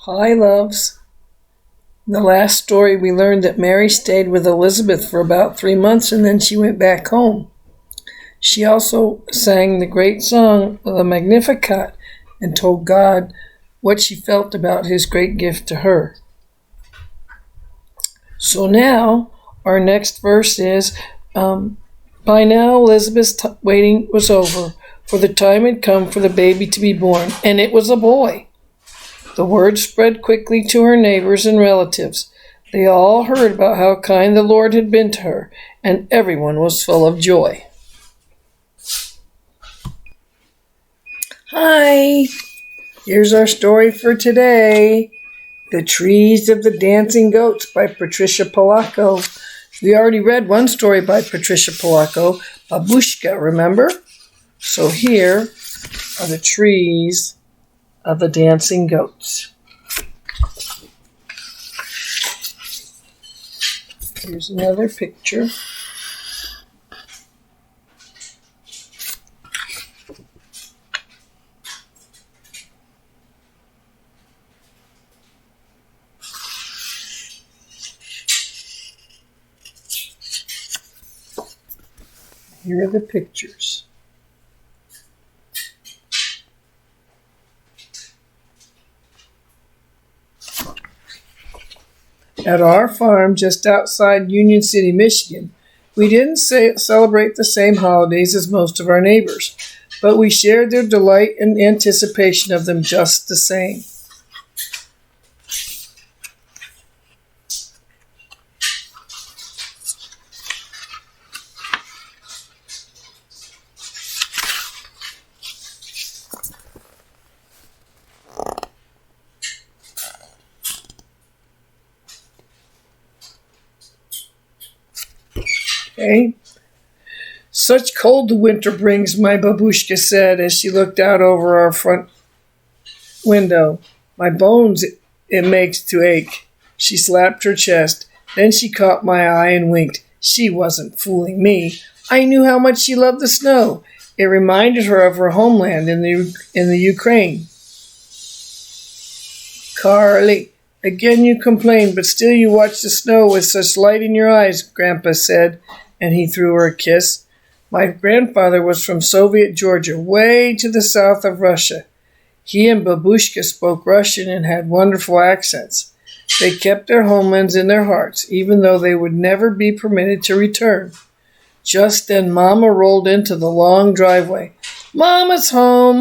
Hi, loves. In the last story, we learned that Mary stayed with Elizabeth for about 3 months and then she went back home. She also sang the great song, the Magnificat, and told God what she felt about his great gift to her. So now, our next verse is, by now Elizabeth's waiting was over, for the time had come for the baby to be born, and it was a boy. The word spread quickly to her neighbors and relatives. They all heard about how kind the Lord had been to her, and everyone was full of joy. Hi! Here's our story for today. The Trees of the Dancing Goats by Patricia Polaaco. We already read one story by Patricia Polaaco, Babushka, remember? So here are the trees of the dancing goats. Here's another picture. Here are the pictures. At our farm just outside Union City, Michigan, we didn't celebrate the same holidays as most of our neighbors, but we shared their delight and anticipation of them just the same. Okay. Such cold the winter brings, my babushka said as she looked out over our front window. My bones it makes to ache. She slapped her chest. Then she caught my eye and winked. She wasn't fooling me. I knew how much she loved the snow. It reminded her of her homeland in the Ukraine. Carly, again you complain, but still you watch the snow with such light in your eyes, Grandpa said, and he threw her a kiss. My grandfather was from Soviet Georgia, way to the south of Russia. He and Babushka spoke Russian and had wonderful accents. They kept their homelands in their hearts, even though they would never be permitted to return. Just then Mama rolled into the long driveway. Mama's home,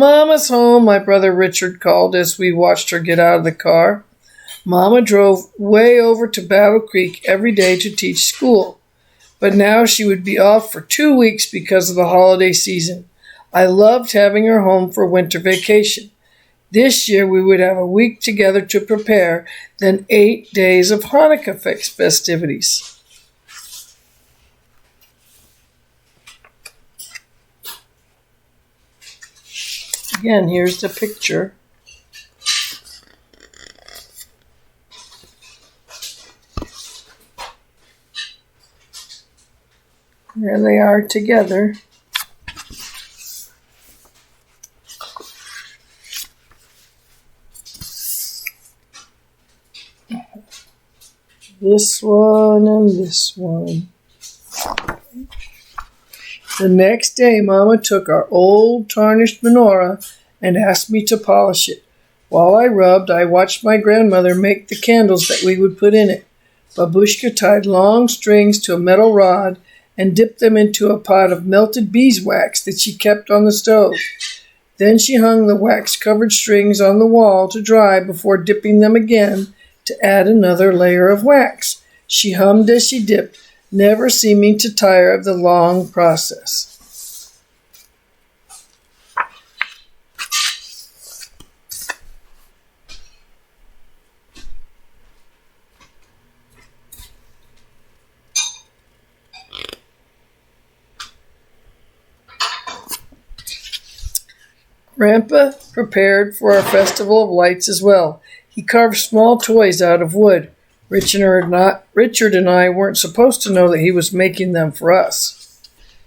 my brother Richard called as we watched her get out of the car. Mama drove way over to Battle Creek every day to teach school. But now she would be off for 2 weeks because of the holiday season. I loved having her home for winter vacation. This year we would have a week together to prepare, then 8 days of Hanukkah festivities. Again, here's the picture. There they are together. This one and this one. The next day, Mama took our old tarnished menorah and asked me to polish it. While I rubbed, I watched my grandmother make the candles that we would put in it. Babushka tied long strings to a metal rod and dipped them into a pot of melted beeswax that she kept on the stove. Then she hung the wax-covered strings on the wall to dry before dipping them again to add another layer of wax. She hummed as she dipped, never seeming to tire of the long process. Grandpa prepared for our festival of lights as well. He carved small toys out of wood. Richard and I weren't supposed to know that he was making them for us.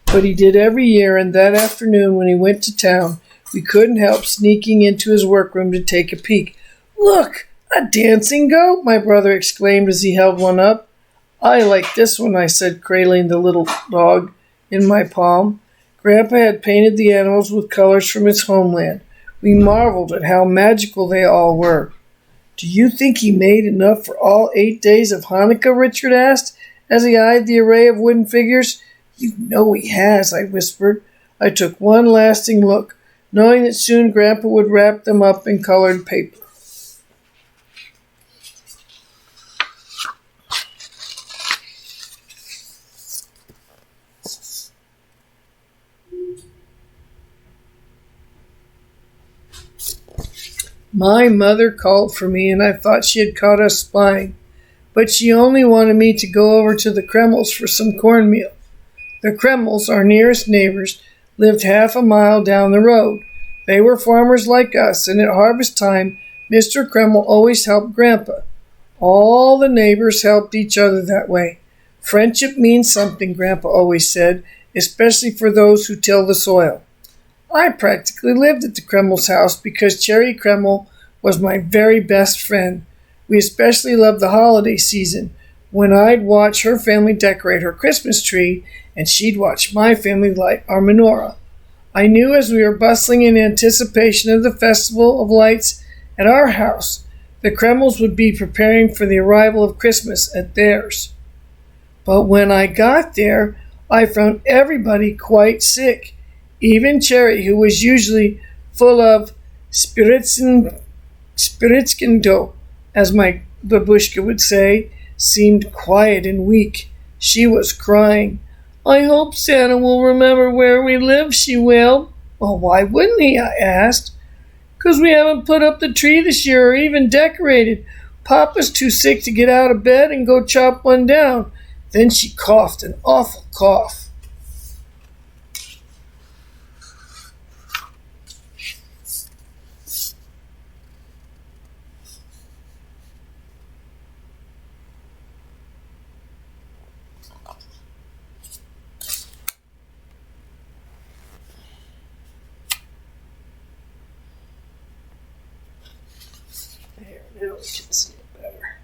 But he did every year, and that afternoon when he went to town, we couldn't help sneaking into his workroom to take a peek. Look, A dancing goat, my brother exclaimed as he held one up. I like this one, I said, cradling the little dog in my palm. Grandpa had painted the animals with colors from his homeland. We marveled at how magical they all were. Do you think he made enough for all 8 days of Hanukkah? Richard asked, as he eyed the array of wooden figures. You know he has, I whispered. I took one lasting look, knowing that soon Grandpa would wrap them up in colored paper. My mother called for me, and I thought she had caught us spying, but she only wanted me to go over to the Kremls for some cornmeal. The Kremls, our nearest neighbors, lived half a mile down the road. They were farmers like us, and at harvest time, Mr. Kreml always helped Grandpa. All the neighbors helped each other that way. Friendship means something, Grandpa always said, especially for those who till the soil. I practically lived at the Kreml's house because Cherry Kreml was my very best friend. We especially loved the holiday season, when I'd watch her family decorate her Christmas tree and she'd watch my family light our menorah. I knew as we were bustling in anticipation of the Festival of Lights at our house, the Kremls would be preparing for the arrival of Christmas at theirs. But when I got there, I found everybody quite sick. Even Cherry, who was usually full of spiritskindo, as my babushka would say, seemed quiet and weak. She was crying. I hope Santa will remember where we live, she wailed. Well, why wouldn't he? I asked. 'Cause we haven't put up the tree this year or even decorated. Papa's too sick to get out of bed and go chop one down. Then she coughed an awful cough. Now we can see it better.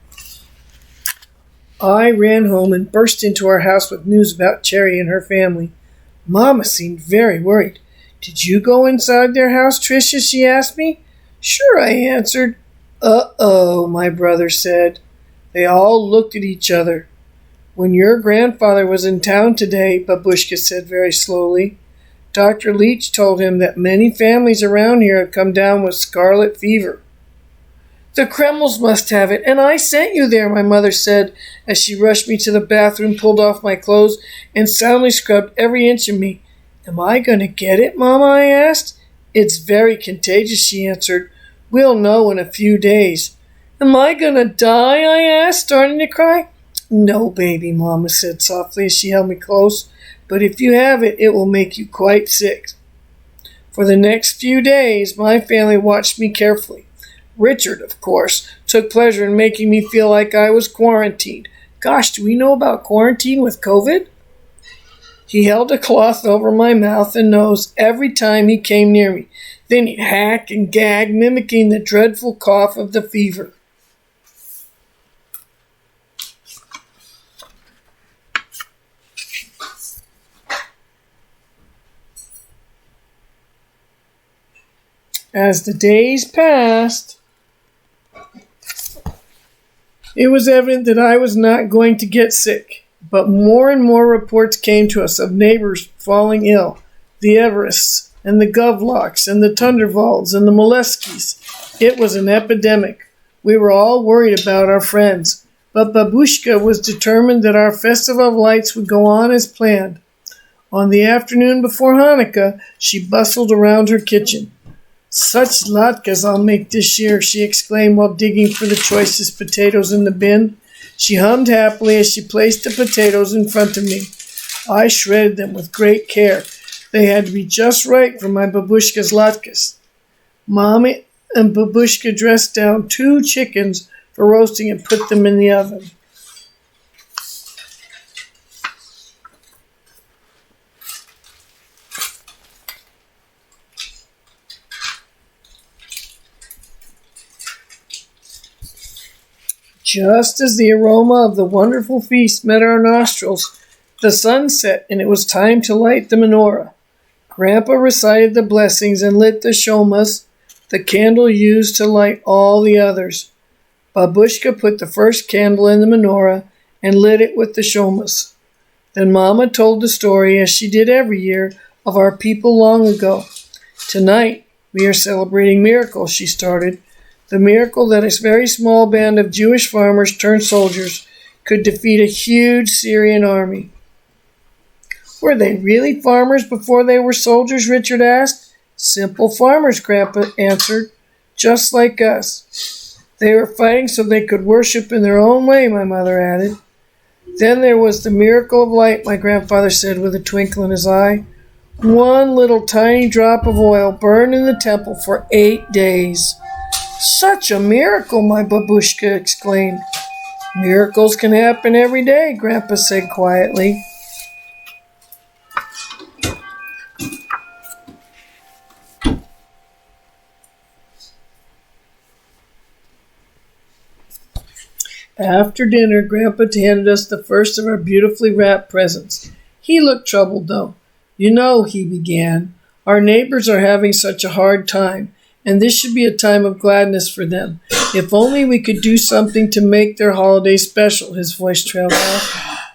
I ran home and burst into our house with news about Cherry and her family. Mama seemed very worried. Did you go inside their house, Tricia? She asked me. Sure, I answered. Uh-oh, my brother said. They all looked at each other. When your grandfather was in town today, Babushka said very slowly, Dr. Leach told him that many families around here had come down with scarlet fever. The Kremls must have it, and I sent you there, my mother said, as she rushed me to the bathroom, pulled off my clothes, and soundly scrubbed every inch of me. Am I going to get it, Mama? I asked. It's very contagious, she answered. We'll know in a few days. Am I going to die? I asked, starting to cry. No, baby, Mama said softly as she held me close, but if you have it, it will make you quite sick. For the next few days, my family watched me carefully. Richard, of course, took pleasure in making me feel like I was quarantined. Gosh, do we know about quarantine with COVID? He held a cloth over my mouth and nose every time he came near me. Then he'd hack and gag, mimicking the dreadful cough of the fever. As the days passed, it was evident that I was not going to get sick, but more and more reports came to us of neighbors falling ill, the Everests, and the Govlocks, and the Tundervalds, and the Moleskis. It was an epidemic. We were all worried about our friends, but Babushka was determined that our Festival of Lights would go on as planned. On the afternoon before Hanukkah, she bustled around her kitchen. Such latkes I'll make this year, she exclaimed while digging for the choicest potatoes in the bin. She hummed happily as she placed the potatoes in front of me. I shredded them with great care. They had to be just right for my babushka's latkes. Mommy and Babushka dressed down 2 chickens for roasting and put them in the oven. Just as the aroma of the wonderful feast met our nostrils, the sun set and it was time to light the menorah. Grandpa recited the blessings and lit the shomas, the candle used to light all the others. Babushka put the first candle in the menorah and lit it with the shomas. Then Mama told the story, as she did every year, of our people long ago. Tonight, we are celebrating miracles, she started. The miracle that a very small band of Jewish farmers turned soldiers could defeat a huge Syrian army. Were they really farmers before they were soldiers? Richard asked. Simple farmers, Grandpa answered, just like us. They were fighting so they could worship in their own way, my mother added. Then there was the miracle of light, my grandfather said with a twinkle in his eye. One little tiny drop of oil burned in the temple for 8 days. Such a miracle, my babushka exclaimed. Miracles can happen every day, Grandpa said quietly. After dinner, Grandpa handed us the first of our beautifully wrapped presents. He looked troubled, though. You know, he began, our neighbors are having such a hard time, and this should be a time of gladness for them. If only we could do something to make their holiday special, his voice trailed off.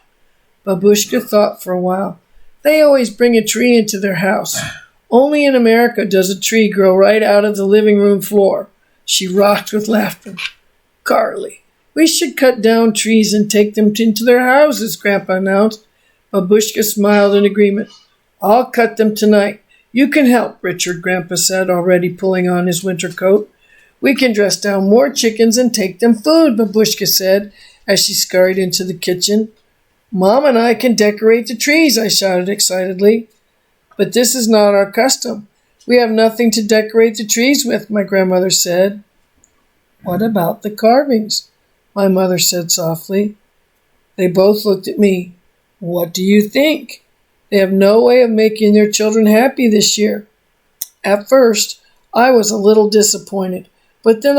Babushka thought for a while. They always bring a tree into their house. Only in America does a tree grow right out of the living room floor. She rocked with laughter. Carly, we should cut down trees and take them into their houses, Grandpa announced. Babushka smiled in agreement. I'll cut them tonight. You can help, Richard, Grandpa said, already pulling on his winter coat. We can dress down more chickens and take them food, Babushka said, as she scurried into the kitchen. Mom and I can decorate the trees, I shouted excitedly. But this is not our custom. We have nothing to decorate the trees with, my grandmother said. What about the carvings? My mother said softly. They both looked at me. What do you think? They have no way of making their children happy this year. At first, I was a little disappointed, but then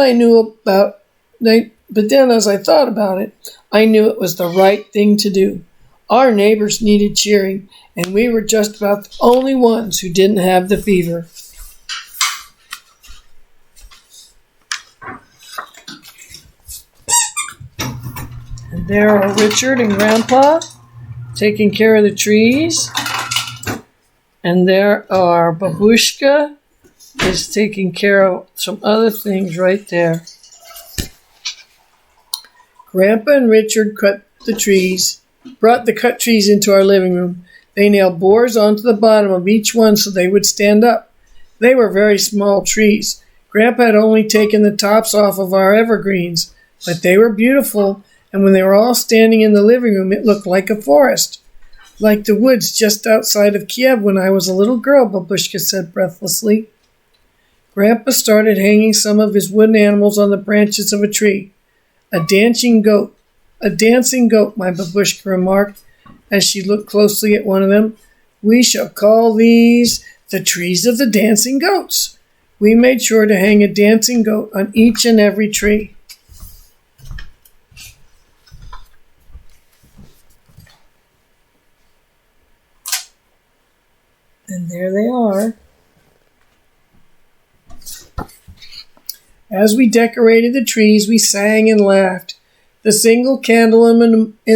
as I thought about it, I knew it was the right thing to do. Our neighbors needed cheering, and we were just about the only ones who didn't have the fever. And there are Richard and Grandpa taking care of the trees. And there are Babushka is taking care of some other things right there. Grandpa and Richard brought the cut trees into our living room. They nailed boards onto the bottom of each one so they would stand up. They were very small trees. Grandpa had only taken the tops off of our evergreens, but they were beautiful, and when they were all standing in the living room, it looked like a forest. Like the woods just outside of Kiev when I was a little girl, Babushka said breathlessly. Grandpa started hanging some of his wooden animals on the branches of a tree. A dancing goat, my Babushka remarked, as she looked closely at one of them. We shall call these the trees of the dancing goats. We made sure to hang a dancing goat on each and every tree. And there they are. As we decorated the trees, we sang and laughed. The single candle in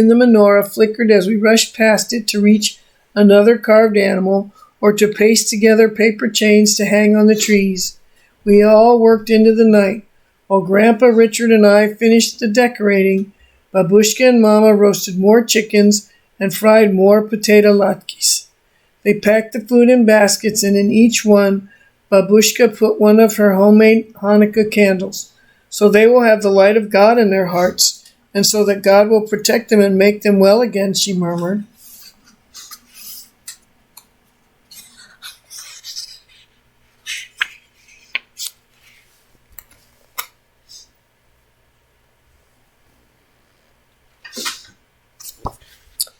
the menorah flickered as we rushed past it to reach another carved animal or to paste together paper chains to hang on the trees. We all worked into the night. While Grandpa, Richard, and I finished the decorating, Babushka and Mama roasted more chickens and fried more potato latkes. They packed the food in baskets, and in each one, Babushka put one of her homemade Hanukkah candles. So they will have the light of God in their hearts, and so that God will protect them and make them well again, she murmured.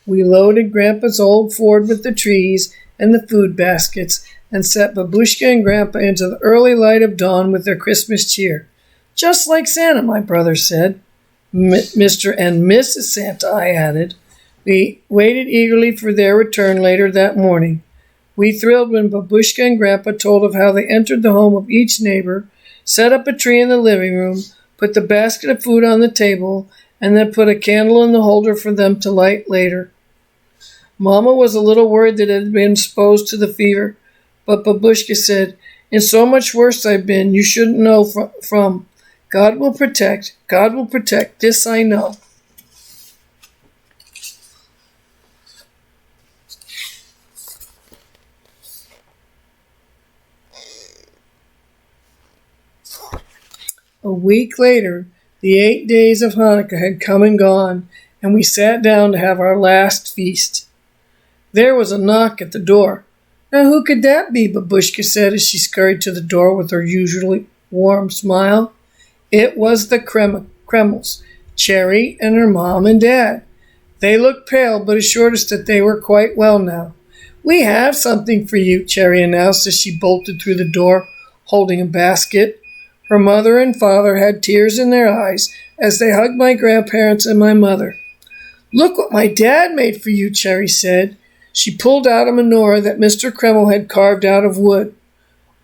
We loaded Grandpa's old Ford with the trees and the food baskets and set Babushka and Grandpa into the early light of dawn with their Christmas cheer. Just like Santa, my brother said. Mr. and Mrs. Santa, I added. We waited eagerly for their return later that morning. We thrilled when Babushka and Grandpa told of how they entered the home of each neighbor, set up a tree in the living room, put the basket of food on the table, and then put a candle in the holder for them to light later. Mama was a little worried that it had been exposed to the fever, but Babushka said, "In so much worse I've been, you shouldn't know from. God will protect. God will protect. This I know." A week later, the 8 days of Hanukkah had come and gone, and we sat down to have our last feast. There was a knock at the door. "Now who could that be?" Babushka said as she scurried to the door with her usually warm smile. It was the Kremls, Cherry and her mom and dad. They looked pale, but assured us that they were quite well now. "We have something for you," Cherry announced as she bolted through the door, holding a basket. Her mother and father had tears in their eyes as they hugged my grandparents and my mother. "Look what my dad made for you," Cherry said. She pulled out a menorah that Mr. Kreml had carved out of wood.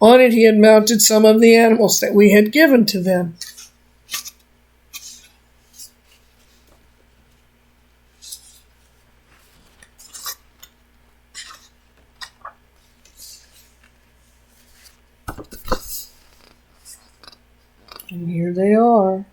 On it he had mounted some of the animals that we had given to them. And here they are.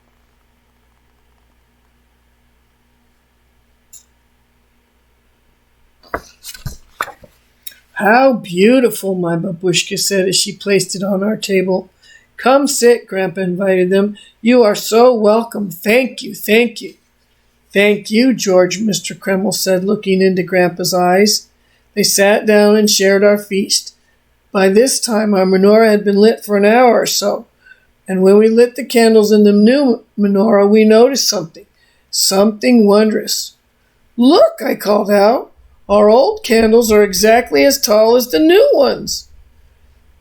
"How beautiful," my babushka said as she placed it on our table. "Come sit," Grandpa invited them. "You are so welcome. Thank you, thank you." "Thank you, George," Mr. Kreml said, looking into Grandpa's eyes. They sat down and shared our feast. By this time, our menorah had been lit for an hour or so. And when we lit the candles in the new menorah, we noticed something wondrous. "Look," I called out. "Our old candles are exactly as tall as the new ones."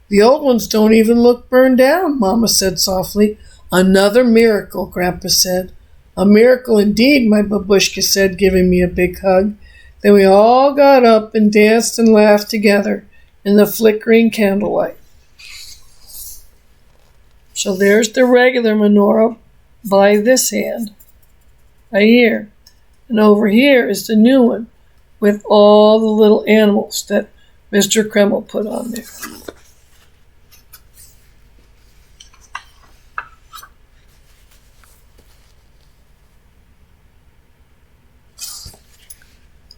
"The old ones don't even look burned down," Mama said softly. "Another miracle," Grandpa said. "A miracle indeed," my babushka said, giving me a big hug. Then we all got up and danced and laughed together in the flickering candlelight. So there's the regular menorah by this hand, right here. And over here is the new one with all the little animals that Mr. Kreml put on there.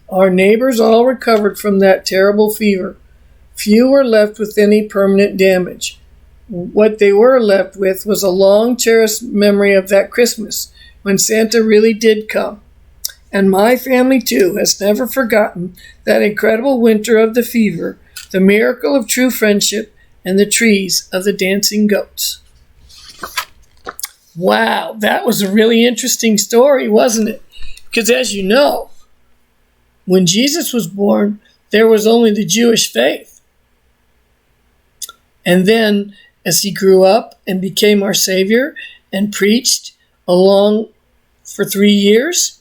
Our neighbors all recovered from that terrible fever. Few were left with any permanent damage. What they were left with was a long cherished memory of that Christmas when Santa really did come. And my family, too, has never forgotten that incredible winter of the fever, the miracle of true friendship, and the trees of the dancing goats. Wow, that was a really interesting story, wasn't it? Because as you know, when Jesus was born, there was only the Jewish faith. And then, as he grew up and became our Savior and preached along for 3 years,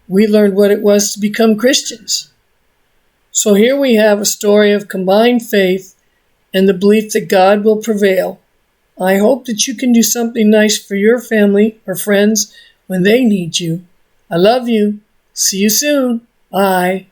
we learned what it was to become Christians. So here we have a story of combined faith and the belief that God will prevail. I hope that you can do something nice for your family or friends when they need you. I love you. See you soon. Bye.